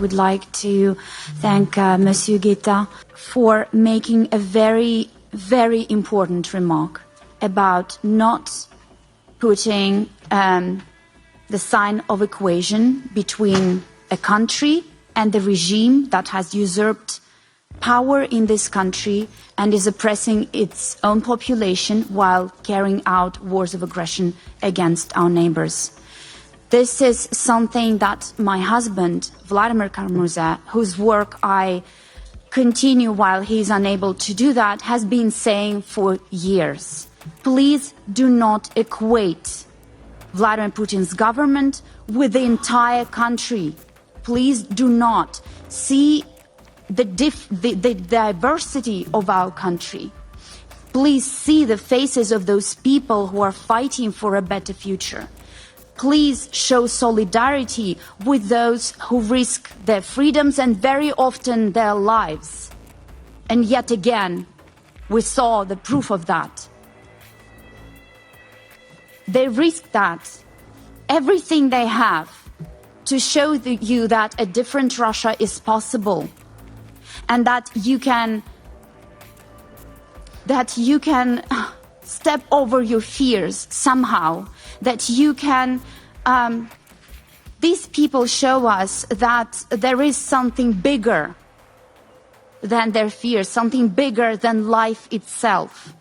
would like to thank Monsieur Guetta for making a very, very important remark about not putting the sign of equation between a country and the regime that has usurped power in this country and is oppressing its own population while carrying out wars of aggression against our neighbors. This is something that my husband, Vladimir Putin, whose work I continue while he is unable to do that, has been saying for years. Please do not equate Vladimir Putin's government with the entire country. Please do not see the diversity of our country. Please see the faces of those people who are fighting for a better future. Please show solidarity with those who risk their freedoms and very often their lives. And yet again, we saw the proof of that. They risk that, everything they have, to show you that a different Russia is possible. And that you can step over your fears somehow, that you can, these people show us that there is something bigger than their fears, something bigger than life itself.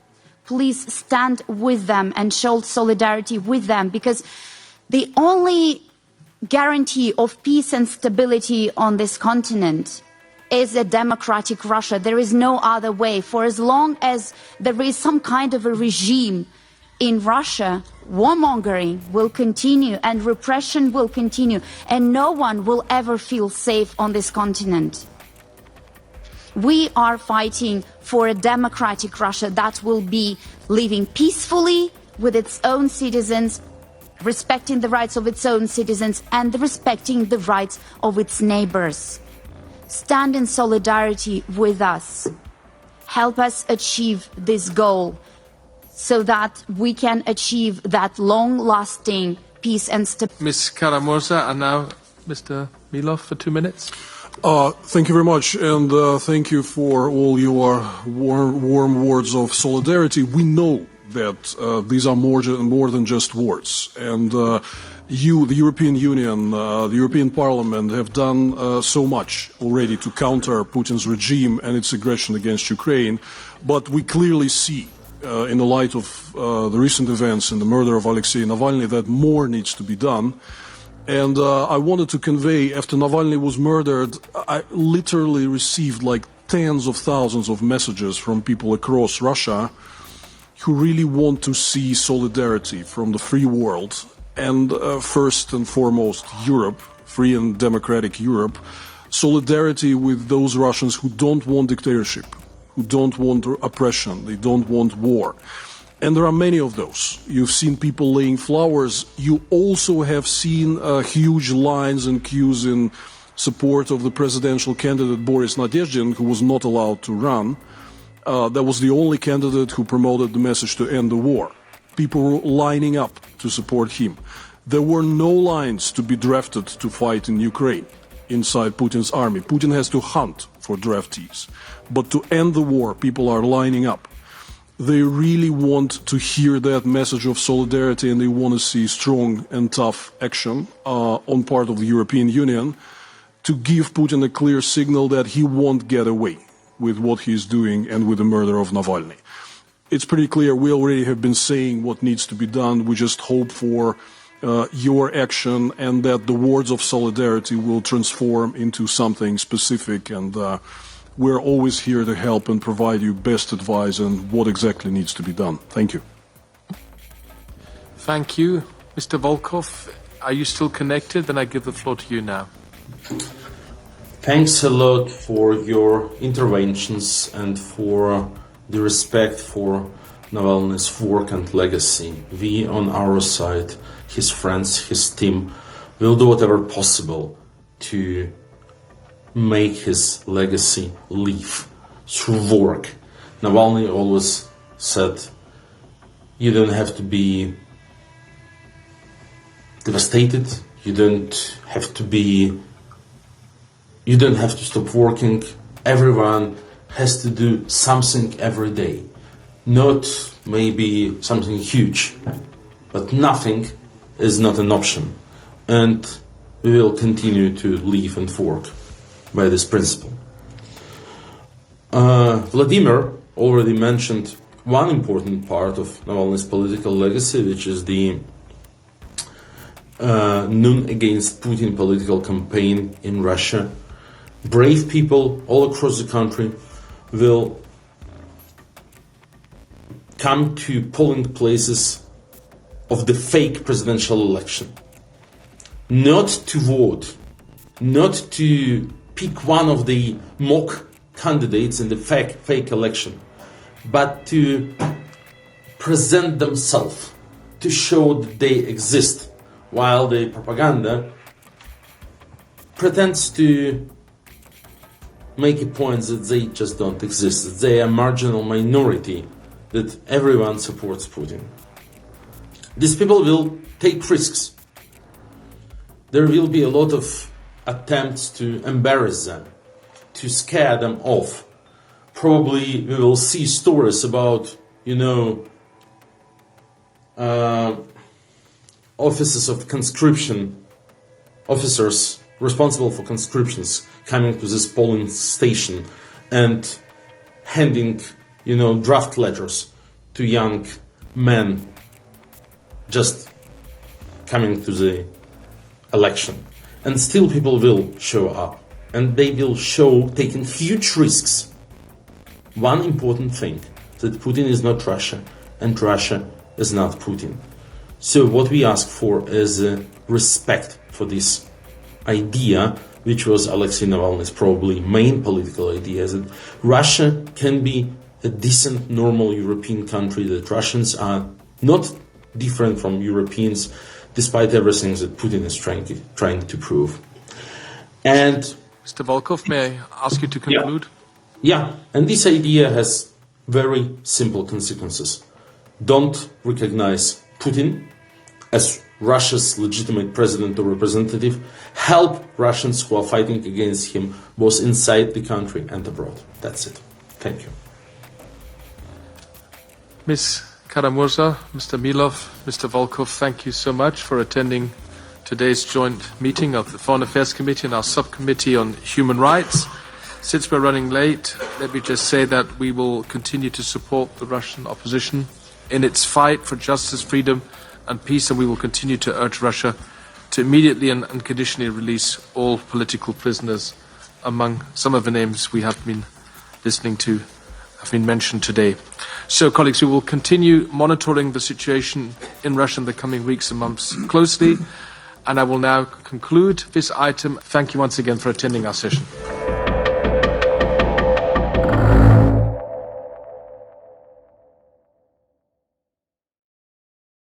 Please stand with them and show solidarity with them, because the only guarantee of peace and stability on this continent is a democratic Russia. There is no other way. For as long as there is some kind of a regime in Russia, warmongering will continue and repression will continue, and no one will ever feel safe on this continent. We are fighting for a democratic Russia that will be living peacefully with its own citizens, respecting the rights of its own citizens and respecting the rights of its neighbors. Stand in solidarity with us. Help us achieve this goal so that we can achieve that long-lasting peace and stability. Ms. Karamurza, and now Mr. Milov for 2 minutes. Thank you very much, and thank you for all your warm words of solidarity. We know that these are more than just words, and you, the European Union, the European Parliament have done so much already to counter Putin's regime and its aggression against Ukraine, but we clearly see, in the light of the recent events and the murder of Alexei Navalny, that more needs to be done. And I wanted to convey, after Navalny was murdered, I literally received like tens of thousands of messages from people across Russia who really want to see solidarity from the free world, and first and foremost Europe, free and democratic Europe, solidarity with those Russians who don't want dictatorship, who don't want oppression, they don't want war. And there are many of those. You've seen people laying flowers. You also have seen huge lines and queues in support of the presidential candidate Boris Nadezhdin, who was not allowed to run. That was the only candidate who promoted the message to end the war. People were lining up to support him. There were no lines to be drafted to fight in Ukraine inside Putin's army. Putin has to hunt for draftees. But to end the war, people are lining up. They really want to hear that message of solidarity, and they want to see strong and tough action on part of the European Union to give Putin a clear signal that he won't get away with what he's doing and with the murder of Navalny. It's pretty clear. We already have been saying what needs to be done. We just hope for your action, and that the words of solidarity will transform into something specific, and we're always here to help and provide you best advice on what exactly needs to be done. Thank you. Thank you. Mr. Volkov, are you still connected? Then I give the floor to you now. Thanks a lot for your interventions and for the respect for Navalny's work and legacy. We, on our side, his friends, his team, will do whatever possible to make his legacy live through work. Navalny always said, you don't have to be devastated, you don't have to be You don't have to stop working. Everyone has to do something every day. Not maybe something huge, but nothing is not an option. And we will continue to live and work by this principle. Vladimir already mentioned one important part of Navalny's political legacy, which is the None Against Putin political campaign in Russia. Brave people all across the country will come to polling places of the fake presidential election. Not to vote, not to pick one of the mock candidates in the fake election, but to present themselves, to show that they exist, while the propaganda pretends to make a point that they just don't exist, that they are a marginal minority, that everyone supports Putin. These people will take risks. There will be a lot of attempts to embarrass them, to scare them off. Probably we will see stories about, officers of conscription, officers responsible for conscriptions coming to this polling station and handing, draft letters to young men just coming to the election. And still people will show up. And they will show taking huge risks. One important thing, that Putin is not Russia, and Russia is not Putin. So what we ask for is respect for this idea, which was Alexei Navalny's probably main political idea, that Russia can be a decent, normal European country, that Russians are not different from Europeans, despite everything that Putin is trying to prove. And Mr. Volkov, may I ask you to conclude? Yeah, and this idea has very simple consequences. Don't recognize Putin as Russia's legitimate president or representative. Help Russians who are fighting against him, both inside the country and abroad. That's it. Thank you. Ms. Karamurza, Mr. Milov, Mr. Volkov, thank you so much for attending today's joint meeting of the Foreign Affairs Committee and our Subcommittee on Human Rights. Since we're running late, let me just say that we will continue to support the Russian opposition in its fight for justice, freedom and peace, and we will continue to urge Russia to immediately and unconditionally release all political prisoners. Among some of the names we have been listening to have been mentioned today. So, colleagues, we will continue monitoring the situation in Russia in the coming weeks and months closely, and I will now conclude this item. Thank you once again for attending our session.